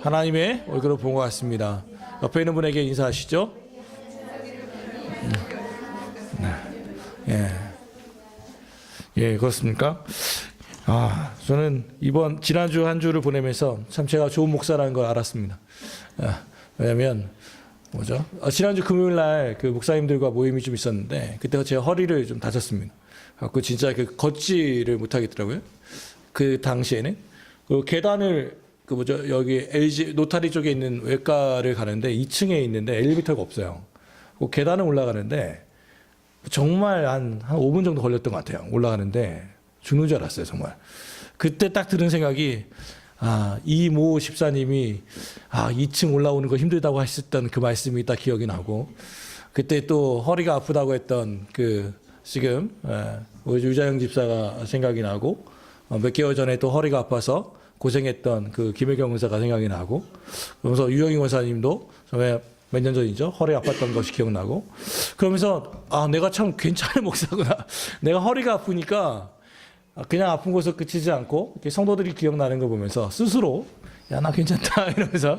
하나님의 얼굴을 본 것 같습니다. 옆에 있는 분에게 인사하시죠. 예. 예, 그렇습니까? 저는 지난주 한 주를 보내면서 참 제가 좋은 목사라는 걸 알았습니다. 왜냐면, 지난주 금요일 날 그 목사님들과 모임이 좀 있었는데, 그때 제가 허리를 좀 다쳤습니다. 그 진짜 걷지를 못하겠더라고요. 그 당시에는. 그 계단을, 여기 LG 노타리 쪽에 있는 외과를 가는데 2층에 있는데 엘리베이터가 없어요. 그 계단을 올라가는데, 정말 한 5분 정도 걸렸던 것 같아요. 올라가는데 죽는 줄 알았어요, 정말. 그때 딱 들은 생각이, 이모 집사님이 2층 올라오는 거 힘들다고 하셨던 그 말씀이 딱 기억이 나고, 그때 또 허리가 아프다고 했던 지금 유자영 집사가 생각이 나고, 몇 개월 전에 또 허리가 아파서 고생했던 김혜경 의사가 생각이 나고, 그러면서 유영희 원사님도 몇 년 전이죠. 허리 아팠던 것이 기억나고. 그러면서 내가 참 괜찮은 목사구나. 내가 허리가 아프니까 그냥 아픈 곳에서 그치지 않고 성도들이 기억나는 걸 보면서 스스로 나 괜찮다 이러면서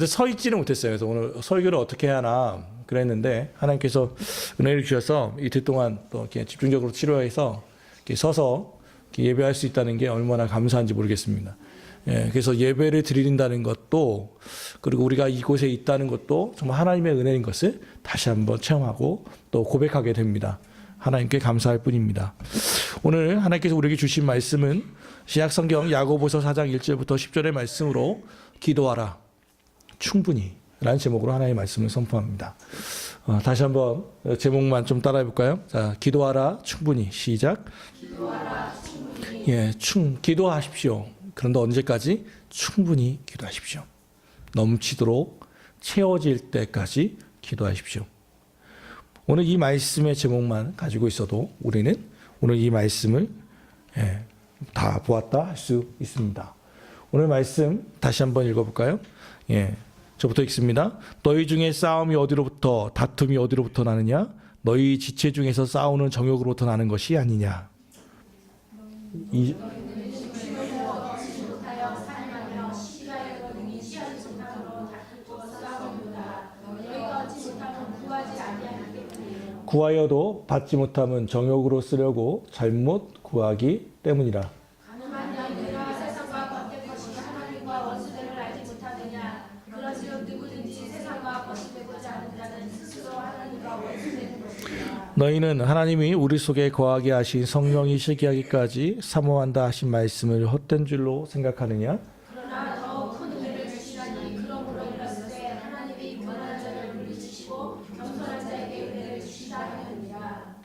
서 있지는 못했어요. 그래서 오늘 설교를 어떻게 해야 하나 그랬는데 하나님께서 은혜를 주셔서 이틀 동안 또 이렇게 집중적으로 치료해서 이렇게 서서 이렇게 예배할 수 있다는 게 얼마나 감사한지 모르겠습니다. 예, 그래서 예배를 드린다는 것도, 그리고 우리가 이곳에 있다는 것도 정말 하나님의 은혜인 것을 다시 한번 체험하고 또 고백하게 됩니다. 하나님께 감사할 뿐입니다. 오늘 하나님께서 우리에게 주신 말씀은 신약성경 야고보서 4장 1절부터 10절의 말씀으로 기도하라 충분히 라는 제목으로 하나님의 말씀을 선포합니다. 다시 한번 제목만 좀 따라해 볼까요? 자, 기도하라 충분히. 시작. 기도하라 충분히. 예, 기도하십시오. 그런데 언제까지? 충분히 기도하십시오. 넘치도록 채워질 때까지 기도하십시오. 오늘 이 말씀의 제목만 가지고 있어도 우리는 오늘 이 말씀을 다 보았다 할 수 있습니다. 오늘 말씀 다시 한번 읽어볼까요? 저부터 읽습니다. 너희 중에 싸움이 어디로부터, 다툼이 어디로부터 나느냐? 너희 지체 중에서 싸우는 정욕으로부터 나는 것이 아니냐? 구하여도 받지 못함은 정욕으로 쓰려고 잘못 구하기 때문이라. 가늠한 자들아 세상과 겉의 것이 하나님과 원수됨을 알지 못하느냐. 그런즉 누구든지 세상과 것이 되고자 하는 자는 스스로 하나님과 원수되는 것이다. 너희는 하나님이 우리 속에 거하게 하신 성령이 시기하기까지 사모한다 하신 말씀을 헛된 줄로 생각하느냐? 그러나 더욱 큰 은혜를 주시나니 그러므로 일렀을 때 하나님이 권한 자를 물리치시고 겸손한 자에게 은혜를 주시다 하느니라.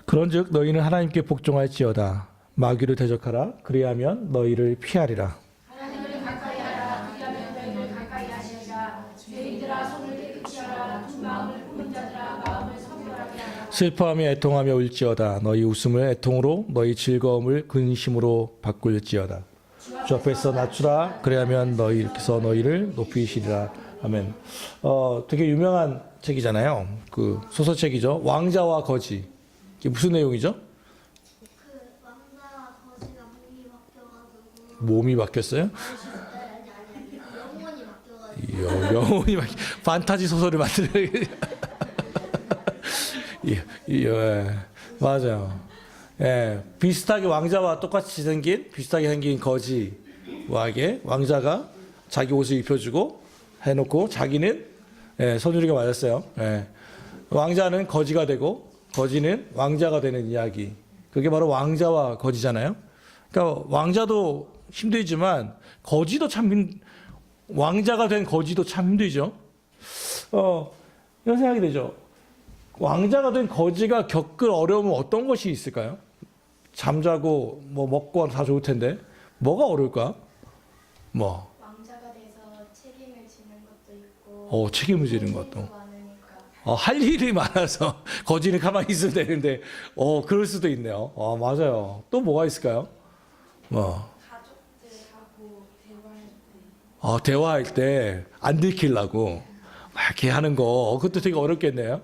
그런즉 너희는 하나님께 복종할지어다. 마귀를 대적하라. 그리하면 너희를 피하리라. 하나님을 가까이 하라. 그리하면 너희를 가까이 하시리라. 죄인들아 손을 깨끗이 하라. 두 마음을 품은 자들아 마음을 성결하게 하라. 슬퍼하며 애통하며 울지어다. 너희 웃음을 애통으로 너희 즐거움을 근심으로 바꿀지어다. 주 앞에서 낮추라. 그리하면 너희께서 너희를 높이시리라. 아멘. 되게 유명한 책이잖아요. 소설책이죠. 왕자와 거지. 이게 무슨 내용이죠? 왕자와 거지가 몸이 바뀌어가지고 몸이 바뀌었어요? 영혼이 바뀌어가지고 영혼이 판타지 소설을 만드는. 맞아요. 비슷하게 왕자와 똑같이 비슷하게 생긴 거지와에게 왕자가 자기 옷을 입혀주고 해놓고 자기는 선율이가 맞았어요. 왕자는 거지가 되고 거지는 왕자가 되는 이야기. 그게 바로 왕자와 거지잖아요. 그러니까 왕자도 힘들지만 왕자가 된 거지도 참 힘들죠. 이런 생각이 되죠. 왕자가 된 거지가 겪을 어려움은 어떤 것이 있을까요? 잠자고 먹고 다 좋을 텐데 뭐가 어려울까? 왕자가 돼서 책임을 지는 것도 있고 책임을 지는 것도. 많으니까 할 일이 많아서 거지는 가만히 있으면 되는데 그럴 수도 있네요. 맞아요. 또 뭐가 있을까요? 가족들하고 대화할 때 대화할 때 안 들키려고 막 이렇게 하는 거 그것도 되게 어렵겠네요.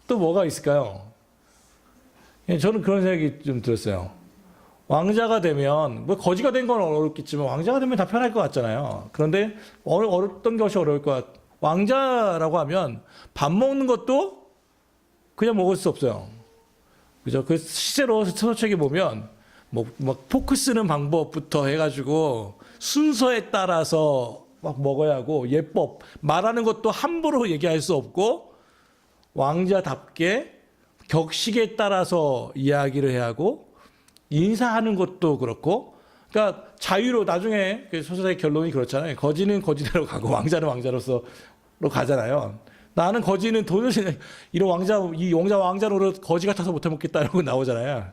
또 뭐가 있을까요? 저는 그런 생각이 좀 들었어요. 왕자가 되면 뭐 거지가 된 건 어렵겠지만 왕자가 되면 다 편할 것 같잖아요. 그런데 어떤 것이 어려울 것 같. 왕자라고 하면 밥 먹는 것도 그냥 먹을 수 없어요. 그죠? 그 실제로 서책에 보면 막 포크 쓰는 방법부터 해가지고 순서에 따라서 막 먹어야 하고 예법 말하는 것도 함부로 얘기할 수 없고 왕자답게 격식에 따라서 이야기를 해야 하고 인사하는 것도 그렇고 그러니까 자유로 나중에 그 소설의 결론이 그렇잖아요. 거지는 거지대로 가고 왕자는 왕자로서 가잖아요. 나는 거지는 도저히 이런 왕자로 거지 같아서 못해 먹겠다라고 나오잖아요.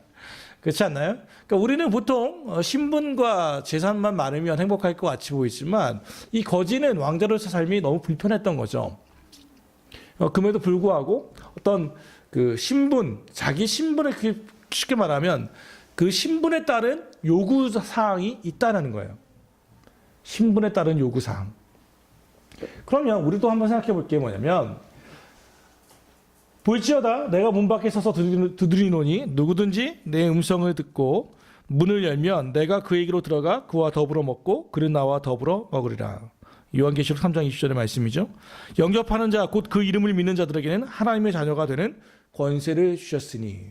그렇지 않나요? 그러니까 우리는 보통 신분과 재산만 많으면 행복할 것 같이 보이지만 이 거지는 왕자로서 삶이 너무 불편했던 거죠. 그럼에도 불구하고 어떤 그 신분, 자기 신분을 쉽게 말하면 그 신분에 따른 요구 사항이 있다는 거예요. 신분에 따른 요구 사항. 그러면 우리도 한번 생각해 볼 게 뭐냐면 볼지어다 내가 문 밖에 서서 두드리노니 누구든지 내 음성을 듣고 문을 열면 내가 그에게로 들어가 그와 더불어 먹고 그는 나와 더불어 먹으리라. 요한계시록 3장 20절의 말씀이죠. 영접하는 자 곧 그 이름을 믿는 자들에게는 하나님의 자녀가 되는 권세를 주셨으니.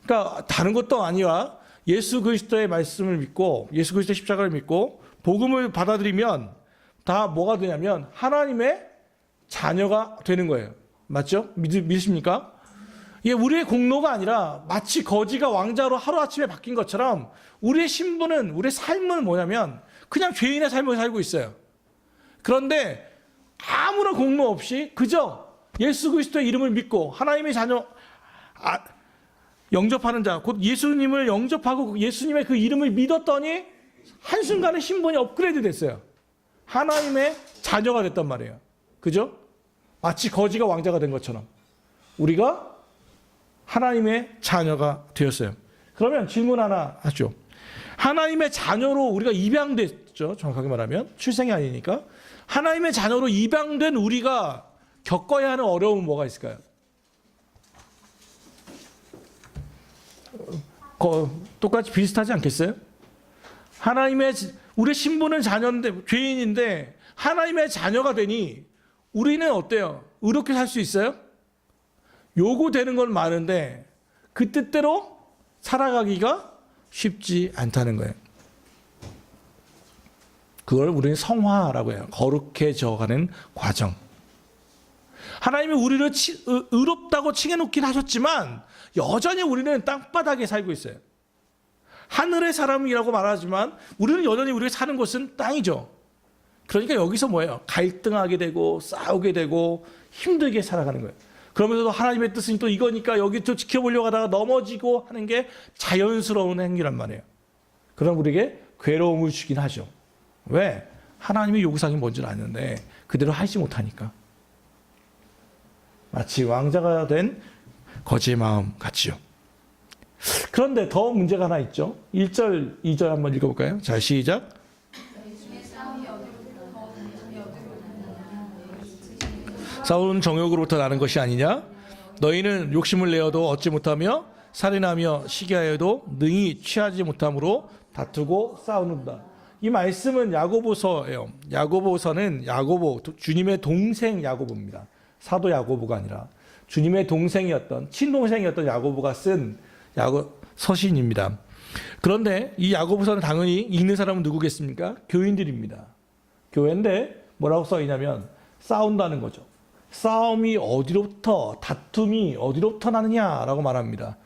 그러니까 다른 것도 아니라 예수 그리스도의 말씀을 믿고 예수 그리스도의 십자가를 믿고 복음을 받아들이면 다 뭐가 되냐면 하나님의 자녀가 되는 거예요. 맞죠? 믿으십니까? 이게 우리의 공로가 아니라 마치 거지가 왕자로 하루아침에 바뀐 것처럼 우리의 신분은, 우리의 삶은 뭐냐면 그냥 죄인의 삶을 살고 있어요. 그런데 아무런 공로 없이 그저 예수 그리스도의 이름을 믿고 하나님의 자녀, 영접하는 자, 곧 예수님을 영접하고 예수님의 그 이름을 믿었더니 한순간에 신분이 업그레이드 됐어요. 하나님의 자녀가 됐단 말이에요. 그죠? 마치 거지가 왕자가 된 것처럼 우리가 하나님의 자녀가 되었어요. 그러면 질문 하나 하죠. 하나님의 자녀로 우리가 입양됐죠. 정확하게 말하면 출생이 아니니까 하나님의 자녀로 입양된 우리가 겪어야 하는 어려움은 뭐가 있을까요? 똑같이 비슷하지 않겠어요? 우리 신분은 자녀인데 죄인인데 하나님의 자녀가 되니 우리는 어때요? 의롭게 살 수 있어요? 요구되는 건 많은데 그 뜻대로 살아가기가 쉽지 않다는 거예요. 그걸 우리는 성화라고 해요. 거룩해져가는 과정. 하나님이 우리를 의롭다고 칭해놓긴 하셨지만 여전히 우리는 땅바닥에 살고 있어요. 하늘의 사람이라고 말하지만 우리는 여전히 우리가 사는 곳은 땅이죠. 그러니까 여기서 뭐예요? 갈등하게 되고 싸우게 되고 힘들게 살아가는 거예요. 그러면서도 하나님의 뜻은 또 이거니까 여기 또 지켜보려고 하다가 넘어지고 하는 게 자연스러운 행위란 말이에요. 그럼 우리에게 괴로움을 주긴 하죠. 왜? 하나님의 요구사항이 뭔지는 아는데 그대로 하지 못하니까. 마치 왕자가 된 거지의 마음 같지요. 그런데 더 문제가 하나 있죠. 1절, 2절 한번 읽어볼까요? 자, 시작. 싸우는 정욕으로부터 나는 것이 아니냐? 너희는 욕심을 내어도 얻지 못하며 살인하며 시기하여도 능히 취하지 못함으로 다투고 싸우는다. 이 말씀은 야고보서예요. 야고보서는 야고보, 주님의 동생 야고보입니다. 사도 야고보가 아니라 주님의 동생이었던 친동생이었던 야고보가 쓴 서신입니다. 그런데 이 야고보서는 당연히 읽는 사람은 누구겠습니까? 교인들입니다. 교회인데 뭐라고 써 있냐면 싸운다는 거죠. 싸움이 어디로부터, 다툼이 어디로부터 나느냐라고 말합니다.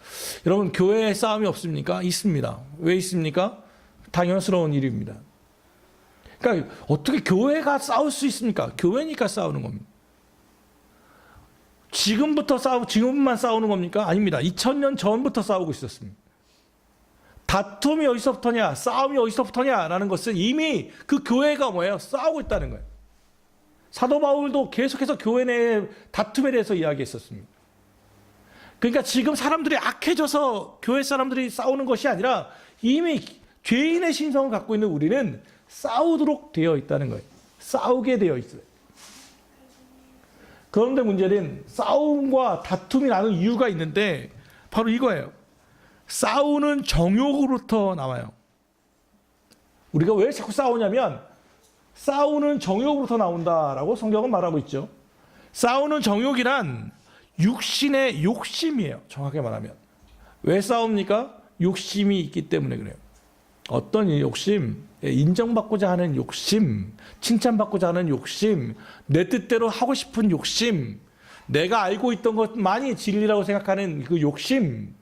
여러분, 교회에 싸움이 없습니까? 있습니다. 왜 있습니까? 당연스러운 일입니다. 그러니까 어떻게 교회가 싸울 수 있습니까? 교회니까 싸우는 겁니다. 지금만 싸우는 겁니까? 아닙니다. 2000년 전부터 싸우고 있었습니다. 다툼이 어디서부터냐, 싸움이 어디서부터냐라는 것은 이미 그 교회가 뭐예요? 싸우고 있다는 거예요. 사도 바울도 계속해서 교회 내의 다툼에 대해서 이야기했었습니다. 그러니까 지금 사람들이 악해져서 교회 사람들이 싸우는 것이 아니라 이미 죄인의 신성을 갖고 있는 우리는 싸우도록 되어 있다는 거예요. 싸우게 되어 있어요. 그런데 문제는 싸움과 다툼이 나는 이유가 있는데 바로 이거예요. 싸우는 정욕으로부터 나와요. 우리가 왜 자꾸 싸우냐면 싸우는 정욕으로부터 나온다라고 성경은 말하고 있죠. 싸우는 정욕이란 육신의 욕심이에요. 정확하게 말하면. 왜 싸웁니까? 욕심이 있기 때문에 그래요. 어떤 욕심? 인정받고자 하는 욕심, 칭찬받고자 하는 욕심, 내 뜻대로 하고 싶은 욕심, 내가 알고 있던 것만이 진리라고 생각하는 그 욕심,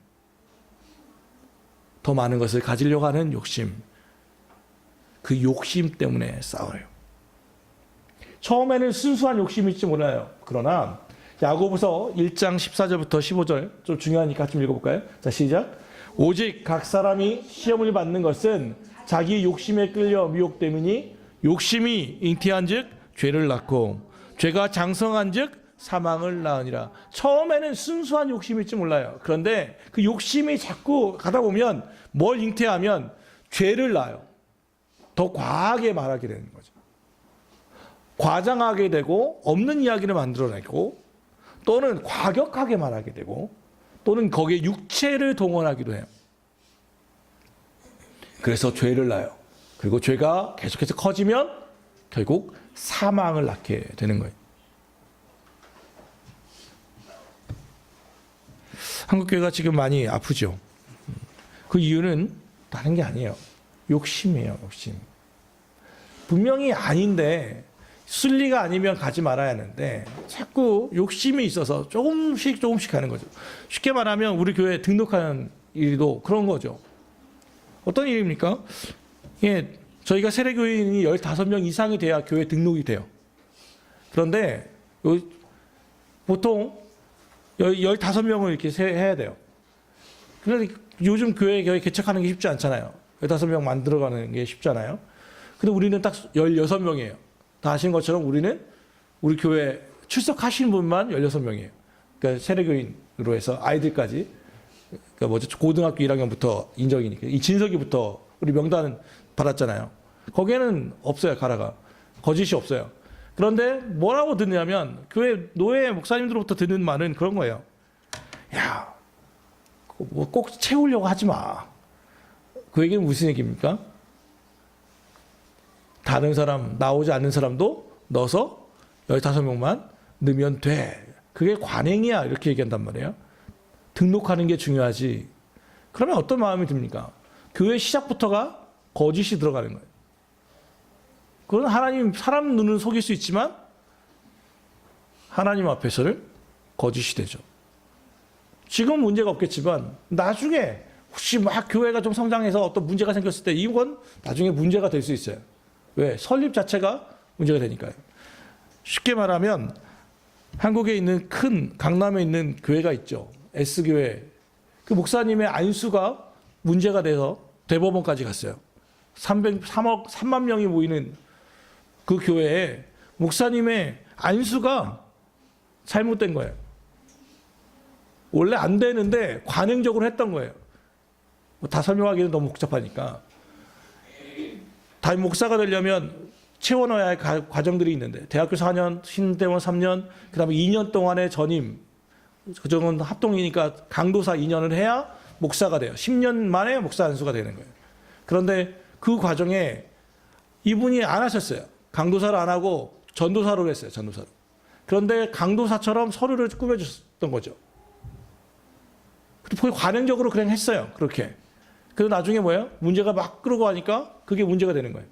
더 많은 것을 가지려고 하는 욕심, 그 욕심 때문에 싸워요. 처음에는 순수한 욕심일지 몰라요. 그러나 야고보서 1장 14절부터 15절 좀 중요하니까 좀 읽어볼까요? 자, 시작. 오직 각 사람이 시험을 받는 것은 자기 욕심에 끌려 미혹됨이니 욕심이 잉태한즉 죄를 낳고 죄가 장성한즉 사망을 낳으니라. 처음에는 순수한 욕심일지 몰라요. 그런데 그 욕심이 자꾸 가다 보면 뭘 잉태하면 죄를 낳아요. 더 과하게 말하게 되는 거죠. 과장하게 되고 없는 이야기를 만들어내고 또는 과격하게 말하게 되고 또는 거기에 육체를 동원하기도 해요. 그래서 죄를 낳아요. 그리고 죄가 계속해서 커지면 결국 사망을 낳게 되는 거예요. 한국교회가 지금 많이 아프죠. 그 이유는 다른 게 아니에요. 욕심이에요. 욕심. 분명히 아닌데 순리가 아니면 가지 말아야 하는데 자꾸 욕심이 있어서 조금씩 하는 거죠. 쉽게 말하면 우리 교회 등록하는 일도 그런 거죠. 어떤 일입니까? 예, 저희가 세례교인이 15명 이상이 돼야 교회 등록이 돼요. 그런데 보통 15명을 이렇게 해야 돼요. 그런데 요즘 교회 개척하는 게 쉽지 않잖아요. 15명 만들어가는 게 쉽잖아요. 근데 우리는 딱 16명이에요. 다 아시는 것처럼 우리는 우리 교회 출석하시는 분만 16명이에요. 그러니까 세례교인으로 해서 아이들까지. 그러니까 뭐죠? 고등학교 1학년부터 인정이니까. 이 진석이부터 우리 명단 받았잖아요. 거기에는 없어요, 가라가. 거짓이 없어요. 그런데 뭐라고 듣냐면 교회 노예 목사님들로부터 듣는 말은 그런 거예요. 야, 뭐 꼭 채우려고 하지 마. 그 얘기는 무슨 얘기입니까? 다른 사람, 나오지 않는 사람도 넣어서 15명만 넣으면 돼. 그게 관행이야. 이렇게 얘기한단 말이에요. 등록하는 게 중요하지. 그러면 어떤 마음이 듭니까? 교회 시작부터가 거짓이 들어가는 거예요. 그건 하나님, 사람 눈은 속일 수 있지만 하나님 앞에서는 거짓이 되죠. 지금 문제가 없겠지만 나중에 혹시 막 교회가 좀 성장해서 어떤 문제가 생겼을 때 이건 나중에 문제가 될 수 있어요. 왜? 설립 자체가 문제가 되니까요. 쉽게 말하면 한국에 있는 큰 강남에 있는 교회가 있죠. S교회. 그 목사님의 안수가 문제가 돼서 대법원까지 갔어요. 3만 명이 모이는 그 교회에 목사님의 안수가 잘못된 거예요. 원래 안 되는데 관행적으로 했던 거예요. 다 설명하기는 너무 복잡하니까. 담임 목사가 되려면 채워넣어야 할 과정들이 있는데 대학교 4년, 신대원 3년, 그 다음에 2년 동안의 전임, 그정은 합동이니까 강도사 2년을 해야 목사가 돼요. 10년 만에 목사 안수가 되는 거예요. 그런데 그 과정에 이분이 안 하셨어요. 강도사를 안 하고 전도사로 했어요. 전도사로. 그런데 강도사처럼 서류를 꾸며줬던 거죠. 관행적으로 그냥 했어요. 그렇게. 그래서 나중에 뭐예요? 문제가 막 끌고 가니까 그게 문제가 되는 거예요.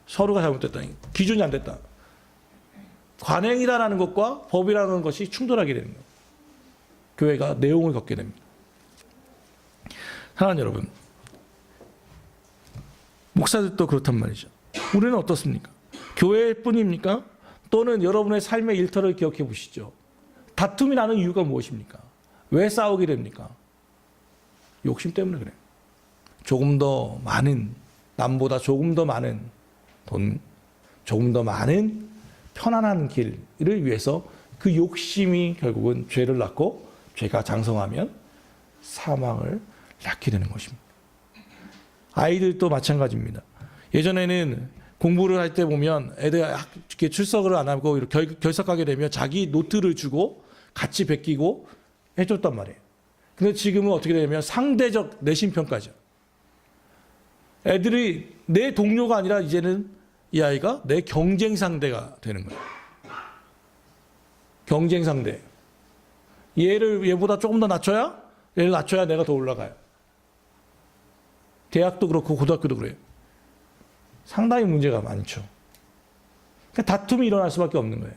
서류가 잘못됐다니. 기준이 안 됐다. 관행이라는 것과 법이라는 것이 충돌하게 되는 거예요. 교회가 내용을 겪게 됩니다. 사랑하는 여러분, 목사들도 그렇단 말이죠. 우리는 어떻습니까? 교회뿐입니까? 또는 여러분의 삶의 일터를 기억해 보시죠. 다툼이 나는 이유가 무엇입니까? 왜 싸우게 됩니까? 욕심 때문에 그래요. 조금 더 많은, 남보다 조금 더 많은 돈, 조금 더 많은 편안한 길을 위해서 그 욕심이 결국은 죄를 낳고 죄가 장성하면 사망을 낳게 되는 것입니다. 아이들도 마찬가지입니다. 예전에는 공부를 할 때 보면 애들 이렇게 출석을 안 하고 이렇게 결석하게 되면 자기 노트를 주고 같이 베끼고 해줬단 말이에요. 근데 지금은 어떻게 되냐면 상대적 내신 평가죠. 애들이 내 동료가 아니라 이제는 이 아이가 내 경쟁 상대가 되는 거예요. 경쟁 상대. 얘보다 조금 더 낮춰야 얘를 낮춰야 내가 더 올라가요. 대학도 그렇고 고등학교도 그래요. 상당히 문제가 많죠. 그러니까 다툼이 일어날 수밖에 없는 거예요.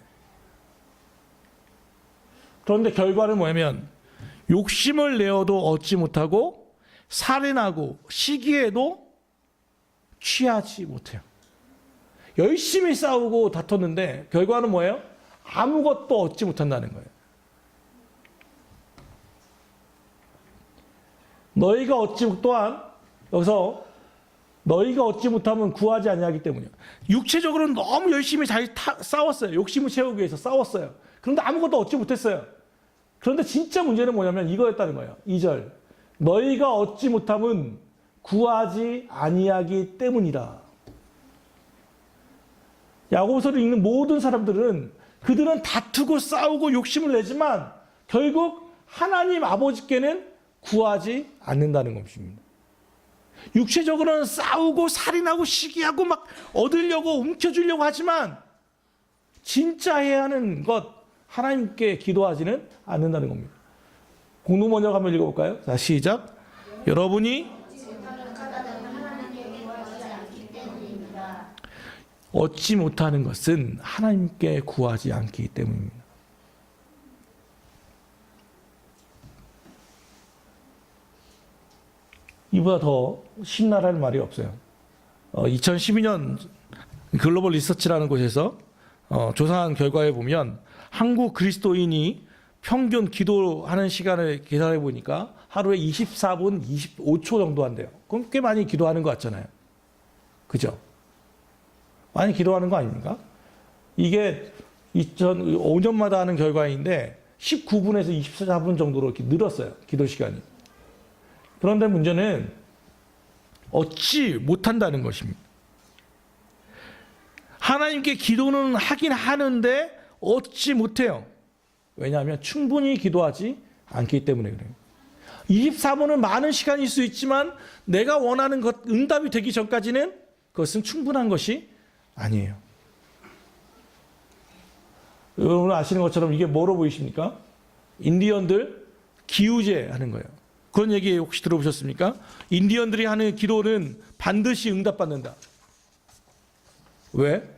그런데 결과는 뭐냐면 욕심을 내어도 얻지 못하고 살인하고 시기에도 취하지 못해요. 열심히 싸우고 다퉜는데 결과는 뭐예요? 아무것도 얻지 못한다는 거예요. 너희가 여기서 너희가 얻지 못하면 구하지 아니하기 때문이야. 육체적으로는 너무 열심히 잘 싸웠어요. 욕심을 채우기 위해서 싸웠어요. 그런데 아무것도 얻지 못했어요. 그런데 진짜 문제는 뭐냐면 이거였다는 거예요. 2절. 너희가 얻지 못함은 구하지 아니하기 때문이라. 야고보서를 읽는 모든 사람들은 그들은 다투고 싸우고 욕심을 내지만 결국 하나님 아버지께는 구하지 않는다는 것입니다. 육체적으로는 싸우고 살인하고 시기하고 막 얻으려고 움켜쥐려고 하지만 진짜 해야 하는 것 하나님께 기도하지는 않는다는 겁니다. 공동 번역 한번 읽어볼까요? 자, 시작. 여러분이 얻지 못하는 것은 하나님께 구하지 않기 때문입니다. 이보다 더 신랄할 말이 없어요. 2012년 글로벌 리서치라는 곳에서 조사한 결과에 보면 한국 그리스도인이 평균 기도하는 시간을 계산해 보니까 하루에 24분 25초 정도 한대요. 그럼 꽤 많이 기도하는 것 같잖아요. 그죠? 많이 기도하는 거 아닙니까? 이게 2005년마다 하는 결과인데 19분에서 24분 정도로 이렇게 늘었어요. 기도 시간이. 그런데 문제는 얻지 못한다는 것입니다. 하나님께 기도는 하긴 하는데 얻지 못해요. 왜냐하면 충분히 기도하지 않기 때문에 그래요. 24분은 많은 시간일 수 있지만 내가 원하는 것, 응답이 되기 전까지는 그것은 충분한 것이 아니에요. 여러분 아시는 것처럼 이게 뭐로 보이십니까? 인디언들 기우제 하는 거예요. 그런 얘기 혹시 들어보셨습니까? 인디언들이 하는 기도는 반드시 응답받는다. 왜?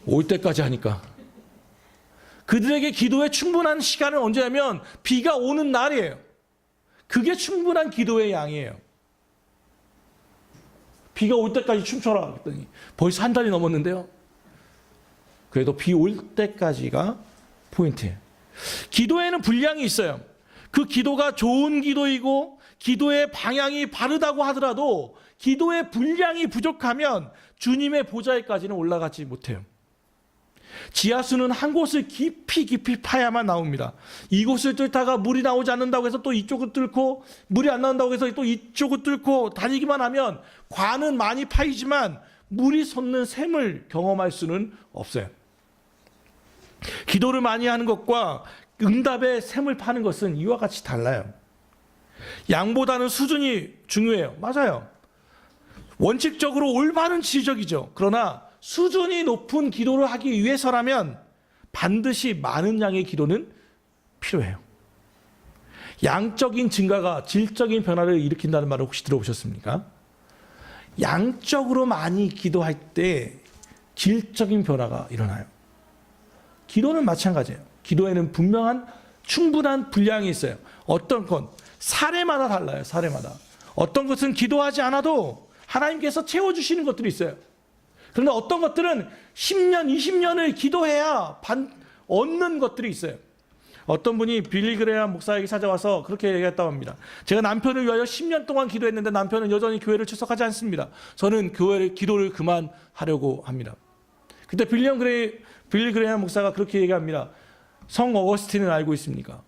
올 때까지 하니까. 그들에게 기도에 충분한 시간은 언제냐면 비가 오는 날이에요. 그게 충분한 기도의 양이에요. 비가 올 때까지 춤춰라 그랬더니 벌써 한 달이 넘었는데요. 그래도 비 올 때까지가 포인트예요. 기도에는 분량이 있어요. 그 기도가 좋은 기도이고 기도의 방향이 바르다고 하더라도 기도의 분량이 부족하면 주님의 보좌에까지는 올라가지 못해요. 지하수는 한 곳을 깊이 파야만 나옵니다. 이곳을 뚫다가 물이 나오지 않는다고 해서 또 이쪽을 뚫고 물이 안 나온다고 해서 또 이쪽을 뚫고 다니기만 하면 관은 많이 파이지만 물이 솟는 샘을 경험할 수는 없어요. 기도를 많이 하는 것과 응답의 샘을 파는 것은 이와 같이 달라요. 양보다는 수준이 중요해요. 맞아요. 원칙적으로 올바른 지적이죠. 그러나 수준이 높은 기도를 하기 위해서라면 반드시 많은 양의 기도는 필요해요. 양적인 증가가 질적인 변화를 일으킨다는 말을 혹시 들어보셨습니까? 양적으로 많이 기도할 때 질적인 변화가 일어나요. 기도는 마찬가지예요. 기도에는 분명한 충분한 분량이 있어요. 어떤 건 사례마다 달라요. 사례마다. 어떤 것은 기도하지 않아도 하나님께서 채워주시는 것들이 있어요. 그런데 어떤 것들은 10년, 20년을 기도해야 얻는 것들이 있어요. 어떤 분이 빌리 그레이엄 목사에게 찾아와서 그렇게 얘기했다고 합니다. 제가 남편을 위하여 10년 동안 기도했는데 남편은 여전히 교회를 출석하지 않습니다. 저는 기도를 그만하려고 합니다. 그때 빌리 그레이엄 목사가 그렇게 얘기합니다. 성 어거스틴을 알고 있습니까?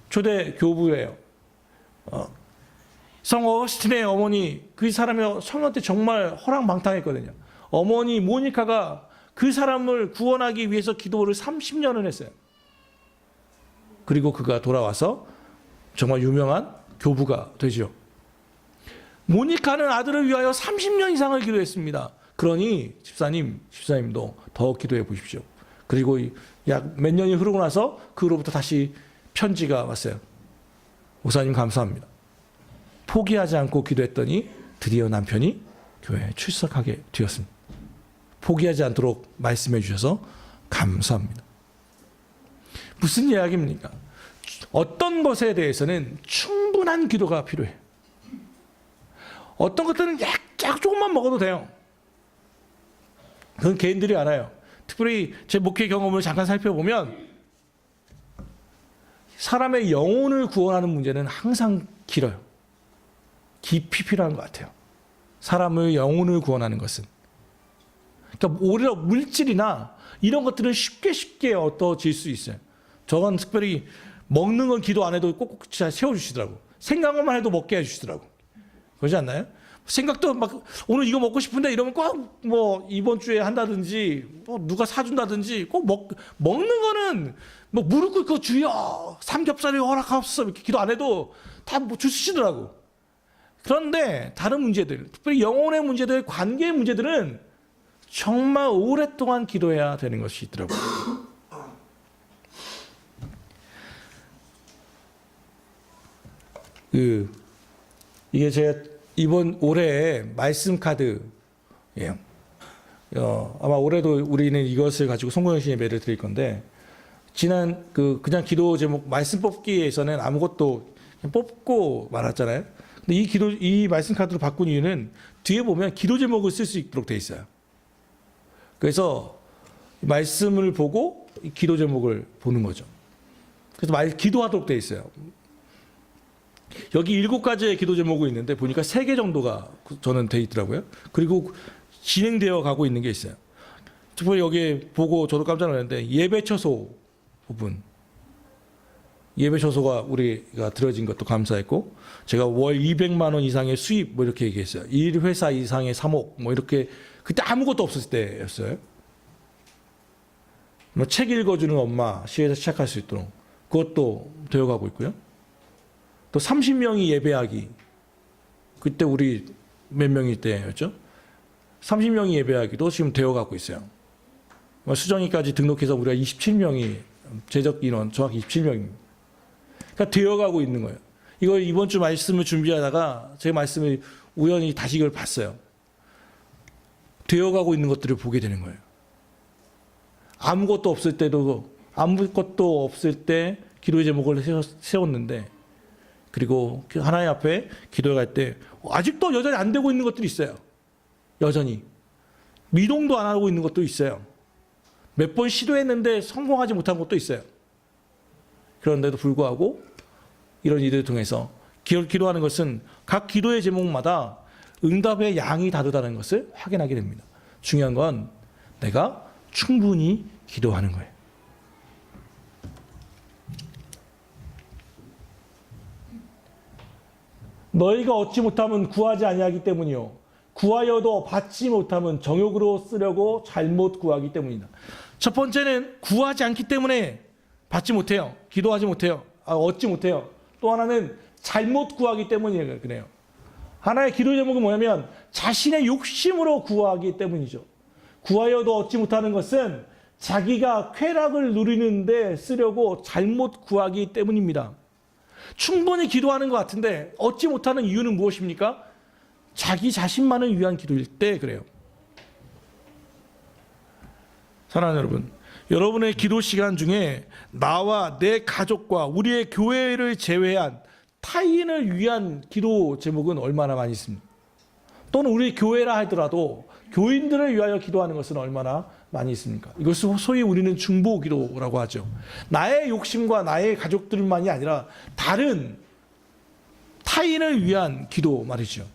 초대 교부예요. 성 어거스틴의 어머니, 그 사람이 성령 때 정말 허랑방탕했거든요. 어머니 모니카가 그 사람을 구원하기 위해서 기도를 30년을 했어요. 그리고 그가 돌아와서 정말 유명한 교부가 되죠. 모니카는 아들을 위하여 30년 이상을 기도했습니다. 그러니 집사님도 더 기도해 보십시오. 그리고 약 몇 년이 흐르고 나서 그로부터 다시 편지가 왔어요. 목사님 감사합니다. 포기하지 않고 기도했더니 드디어 남편이 교회에 출석하게 되었습니다. 포기하지 않도록 말씀해 주셔서 감사합니다. 무슨 이야기입니까? 어떤 것에 대해서는 충분한 기도가 필요해요. 어떤 것들은 약간 조금만 먹어도 돼요. 그건 개인들이 알아요. 특별히 제 목회 경험을 잠깐 살펴보면 사람의 영혼을 구원하는 문제는 항상 길어요. 깊이 필요한 것 같아요. 사람의 영혼을 구원하는 것은. 그러니까 오히려 물질이나 이런 것들은 쉽게 얻어질 수 있어요. 저건 특별히 먹는 건 기도 안 해도 꼭꼭 세워주시더라고. 생각만 해도 먹게 해주시더라고. 그러지 않나요? 생각도 막 오늘 이거 먹고 싶은데 이러면 꼭 뭐 이번 주에 한다든지 뭐 누가 사준다든지 꼭 먹는 거는 뭐 무릎 꿇고 주여 삼겹살이 허락하옵소서 이렇게 기도 안 해도 다 뭐 주시더라고. 그런데 다른 문제들, 특별히 영혼의 문제들, 관계의 문제들은 정말 오랫동안 기도해야 되는 것이 있더라고요. 이게 제가 이번 올해 말씀 카드예요. 아마 올해도 우리는 이것을 가지고 송구영신 예배를 드릴 건데 지난 그냥 기도 제목 말씀 뽑기에서는 아무것도 그냥 뽑고 말았잖아요. 근데 이 말씀 카드로 바꾼 이유는 뒤에 보면 기도 제목을 쓸 수 있도록 돼 있어요. 그래서 말씀을 보고 기도 제목을 보는 거죠. 그래서 기도하도록 돼 있어요. 여기 7가지의 기도 제목이 있는데 보니까 3개 정도가 저는 돼 있더라고요. 그리고 진행되어 가고 있는 게 있어요. 특별히 여기 보고 저도 깜짝 놀랐는데 예배 처소 부분. 예배 처소가 우리가 들어진 것도 감사했고 제가 월 200만 원 이상의 수입 뭐 이렇게 얘기했어요. 1회사 이상의 3억 뭐 이렇게 그때 아무것도 없었을 때였어요. 뭐 책 읽어주는 엄마 시에서 시작할 수 있도록 그것도 되어가고 있고요. 또 30명이 예배하기. 그때 우리 몇 명일 때였죠? 30명이 예배하기도 지금 되어가고 있어요. 수정이까지 등록해서 우리가 27명이 재적 인원 정확히 27명입니다. 그러니까 되어가고 있는 거예요. 이거 이번 주 말씀을 준비하다가 제 말씀을 우연히 다시 이걸 봤어요. 되어가고 있는 것들을 보게 되는 거예요. 아무것도 없을 때 기도의 제목을 세웠는데 그리고 하나님 앞에 기도할 때 아직도 여전히 안 되고 있는 것들이 있어요. 여전히. 미동도 안 하고 있는 것도 있어요. 몇 번 시도했는데 성공하지 못한 것도 있어요. 그런데도 불구하고 이런 일들을 통해서 기도하는 것은 각 기도의 제목마다 응답의 양이 다르다는 것을 확인하게 됩니다. 중요한 건 내가 충분히 기도하는 거예요. 너희가 얻지 못하면 구하지 아니하기 때문이요. 구하여도 받지 못하면 정욕으로 쓰려고 잘못 구하기 때문이다. 첫 번째는 구하지 않기 때문에 받지 못해요. 기도하지 못해요. 얻지 못해요. 또 하나는 잘못 구하기 때문이에요. 그래요. 하나의 기도 제목은 뭐냐면 자신의 욕심으로 구하기 때문이죠. 구하여도 얻지 못하는 것은 자기가 쾌락을 누리는데 쓰려고 잘못 구하기 때문입니다. 충분히 기도하는 것 같은데 얻지 못하는 이유는 무엇입니까? 자기 자신만을 위한 기도일 때 그래요. 사랑하는 여러분, 여러분의 기도 시간 중에 나와 내 가족과 우리의 교회를 제외한 타인을 위한 기도 제목은 얼마나 많이 있습니까? 또는 우리 교회라 하더라도 교인들을 위하여 기도하는 것은 얼마나 많이 있습니까? 이것을 소위 우리는 중보 기도라고 하죠. 나의 욕심과 나의 가족들만이 아니라 다른 타인을 위한 기도 말이죠.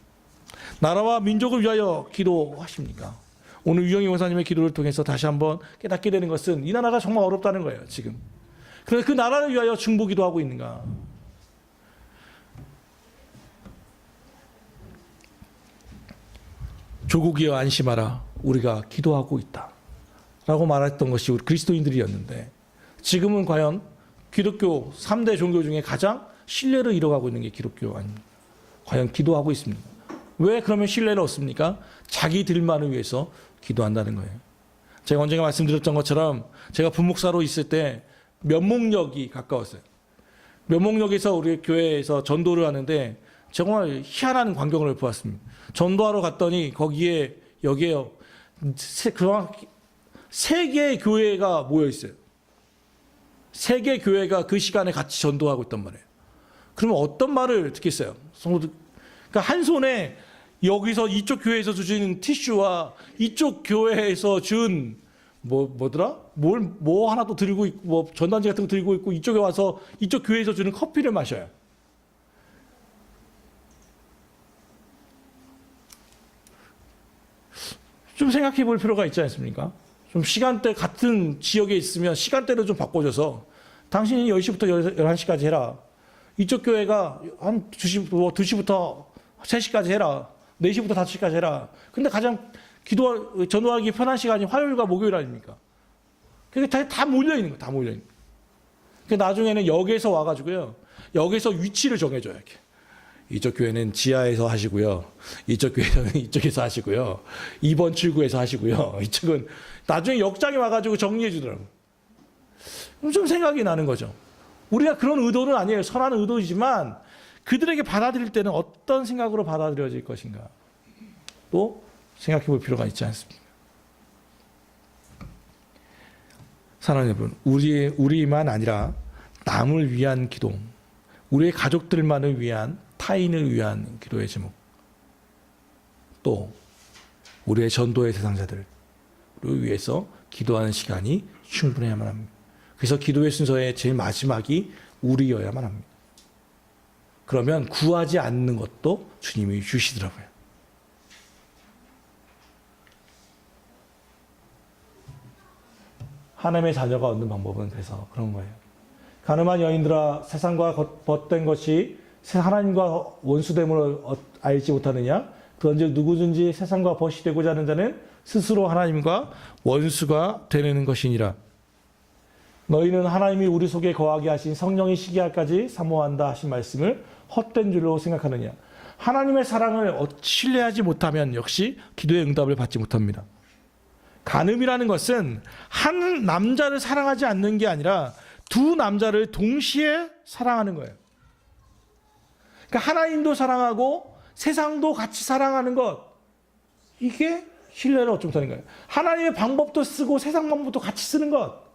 나라와 민족을 위하여 기도하십니까? 오늘 유영희 원사님의 기도를 통해서 다시 한번 깨닫게 되는 것은 이 나라가 정말 어렵다는 거예요, 지금. 그래서 그 나라를 위하여 중보 기도하고 있는가? 조국이여 안심하라, 우리가 기도하고 있다 라고 말했던 것이 우리 그리스도인들이었는데 지금은 과연 기독교 3대 종교 중에 가장 신뢰를 잃어가고 있는 게 기독교 아닙니까? 과연 기도하고 있습니까? 왜 그러면 신뢰를 얻습니까? 자기들만을 위해서 기도한다는 거예요. 제가 언젠가 말씀드렸던 것처럼 제가 부목사로 있을 때 면목역이 가까웠어요. 면목역에서 우리 교회에서 전도를 하는데 정말 희한한 광경을 보았습니다. 전도하러 갔더니 거기에 여기에요. 세 개의 교회가 모여 있어요. 세 개의 교회가 그 시간에 같이 전도하고 있단 말이에요. 그러면 어떤 말을 듣겠어요? 그러니까 한 손에 여기서 이쪽 교회에서 주신 티슈와 이쪽 교회에서 준 뭐더라? 뭐 하나 또 들고 있고 뭐 전단지 같은 거 들고 있고 이쪽에 와서 이쪽 교회에서 주는 커피를 마셔요. 좀 생각해 볼 필요가 있지 않습니까? 좀 시간대 같은 지역에 있으면 시간대를 좀 바꿔줘서 당신이 10시부터 11시까지 해라. 이쪽 교회가 한 2시부터 3시까지 해라. 4시부터 5시까지 해라. 근데 가장 전도하기 편한 시간이 화요일과 목요일 아닙니까? 그게 다 몰려있는 거예요. 다 몰려있는 거예요. 그러니까 나중에는 역에서 와가지고요. 역에서 위치를 정해줘요. 이렇게. 이쪽 교회는 지하에서 하시고요. 이쪽 교회는 이쪽에서 하시고요. 2번 출구에서 하시고요. 이쪽은 나중에 역장에 와가지고 정리해 주더라고요. 좀 생각이 나는 거죠. 우리가 그런 의도는 아니에요. 선한 의도이지만 그들에게 받아들일 때는 어떤 생각으로 받아들여질 것인가. 또 생각해 볼 필요가 있지 않습니까? 사랑하는 여러분, 우리만 아니라 남을 위한 기도, 우리의 가족들만을 위한 타인을 위한 기도의 제목, 또 우리의 전도의 대상자들을 위해서 기도하는 시간이 충분해야만 합니다. 그래서 기도의 순서의 제일 마지막이 우리여야만 합니다. 그러면 구하지 않는 것도 주님이 주시더라고요. 하나님의 자녀가 얻는 방법은 그래서 그런 거예요. 가늠한 여인들아, 세상과 벗된 것이 하나님과 원수됨을 알지 못하느냐? 그런즉 누구든지 세상과 벗이 되고자 하는 자는 스스로 하나님과 원수가 되는 것이니라. 너희는 하나님이 우리 속에 거하게 하신 성령이 시기할까지 사모한다 하신 말씀을 헛된 줄로 생각하느냐? 하나님의 사랑을 신뢰하지 못하면 역시 기도의 응답을 받지 못합니다. 간음이라는 것은 한 남자를 사랑하지 않는 게 아니라 두 남자를 동시에 사랑하는 거예요. 그러니까 하나님도 사랑하고 세상도 같이 사랑하는 것, 이게 신뢰를 얻지 못하는 거예요. 하나님의 방법도 쓰고 세상 방법도 같이 쓰는 것,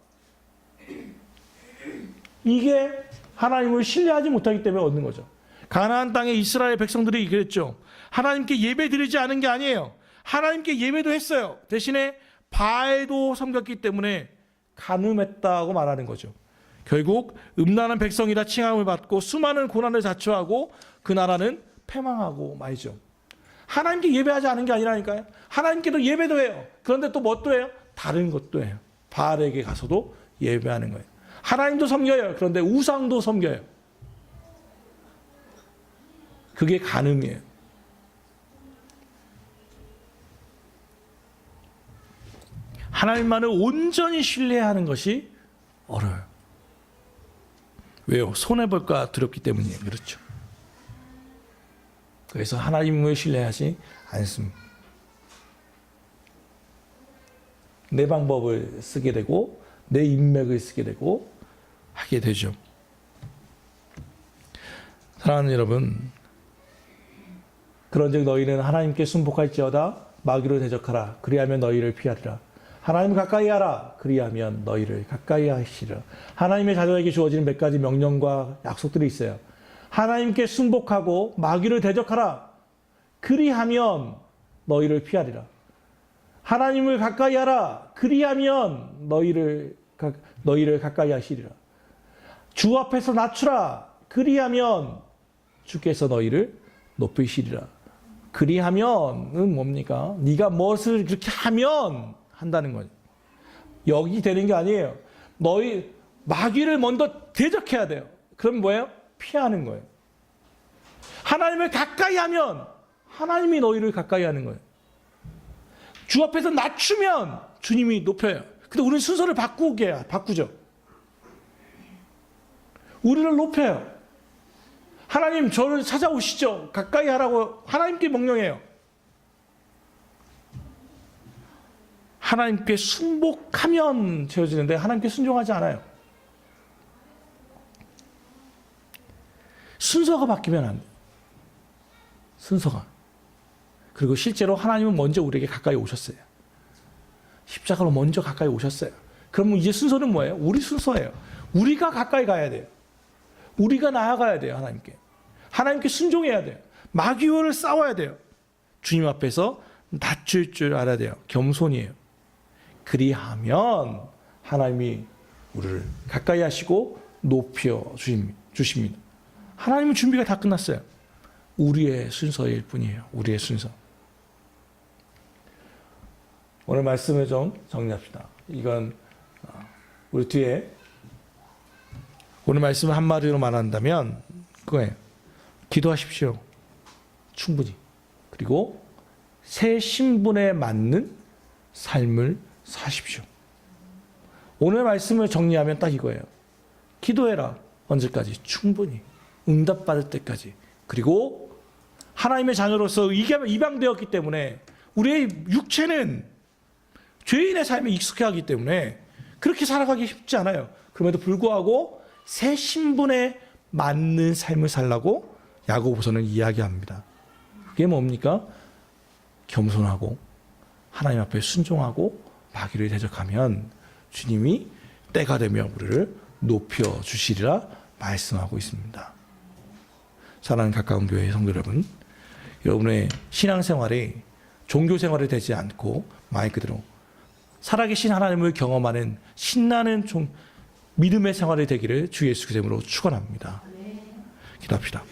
이게 하나님을 신뢰하지 못하기 때문에 얻는 거죠. 가나안 땅의 이스라엘 백성들이 그랬죠. 하나님께 예배 드리지 않은 게 아니에요. 하나님께 예배도 했어요. 대신에 바알도 섬겼기 때문에 간음했다고 말하는 거죠. 결국 음란한 백성이라 칭함을 받고 수많은 고난을 자초하고 그 나라는 패망하고 말이죠. 하나님께 예배하지 않은 게 아니라니까요. 하나님께도 예배도 해요. 그런데 또 뭣도 해요? 다른 것도 해요. 바알에게 가서도 예배하는 거예요. 하나님도 섬겨요. 그런데 우상도 섬겨요. 그게 간음이에요. 하나님만을 온전히 신뢰하는 것이 어려워요. 왜요? 손해볼까 두렵기 때문이에요. 그렇죠. 그래서 하나님을 신뢰하지 않습니다. 내 방법을 쓰게 되고 내 인맥을 쓰게 되고 하게 되죠. 사랑하는 여러분, 그런즉 너희는 하나님께 순복할지어다 마귀로 대적하라. 그리하면 너희를 피하리라. 하나님 가까이 하라. 그리하면 너희를 가까이 하시리라. 하나님의 자녀에게 주어지는 몇 가지 명령과 약속들이 있어요. 하나님께 순복하고 마귀를 대적하라. 그리하면 너희를 피하리라. 하나님을 가까이 하라. 그리하면 너희를 가까이 하시리라. 주 앞에서 낮추라. 그리하면 주께서 너희를 높이시리라. 그리하면은 뭡니까? 네가 무엇을 그렇게 하면 한다는 거죠. 여기 되는 게 아니에요. 너희 마귀를 먼저 대적해야 돼요. 그럼 뭐예요? 피하는 거예요. 하나님을 가까이 하면 하나님이 너희를 가까이 하는 거예요. 주 앞에서 낮추면 주님이 높여요. 근데 우리는 순서를 바꾸죠. 우리를 높여요. 하나님 저를 찾아오시죠. 가까이 하라고 하나님께 명령해요. 하나님께 순복하면 채워지는데 하나님께 순종하지 않아요. 순서가 바뀌면 안 돼요. 순서가. 그리고 실제로 하나님은 먼저 우리에게 가까이 오셨어요. 십자가로 먼저 가까이 오셨어요. 그러면 이제 순서는 뭐예요? 우리 순서예요. 우리가 가까이 가야 돼요. 우리가 나아가야 돼요. 하나님께. 하나님께 순종해야 돼요. 마귀와를 싸워야 돼요. 주님 앞에서 낮출 줄 알아야 돼요. 겸손이에요. 그리하면 하나님이 우리를 가까이 하시고 높여 주십니다. 하나님은 준비가 다 끝났어요. 우리의 순서일 뿐이에요. 우리의 순서. 오늘 말씀을 좀 정리합시다. 이건 우리 뒤에 오늘 말씀을 한마디로 말한다면 그거예요. 기도하십시오. 충분히. 그리고 새 신분에 맞는 삶을 사십시오. 오늘 말씀을 정리하면 딱 이거예요. 기도해라. 언제까지? 충분히. 응답받을 때까지. 그리고 하나님의 자녀로서 입양되었기 때문에 우리의 육체는 죄인의 삶에 익숙해하기 때문에 그렇게 살아가기 쉽지 않아요. 그럼에도 불구하고 새 신분에 맞는 삶을 살라고 야고보서는 이야기합니다. 그게 뭡니까? 겸손하고 하나님 앞에 순종하고 마귀를 대적하면 주님이 때가 되면 우리를 높여 주시리라 말씀하고 있습니다. 사랑하는 가까운 교회 성도 여러분, 여러분의 신앙생활이 종교생활이 되지 않고 말 그대로 살아계신 하나님을 경험하는 신나는 믿음의 생활이 되기를 주 예수 그리스도로 축원합니다. 기도합시다.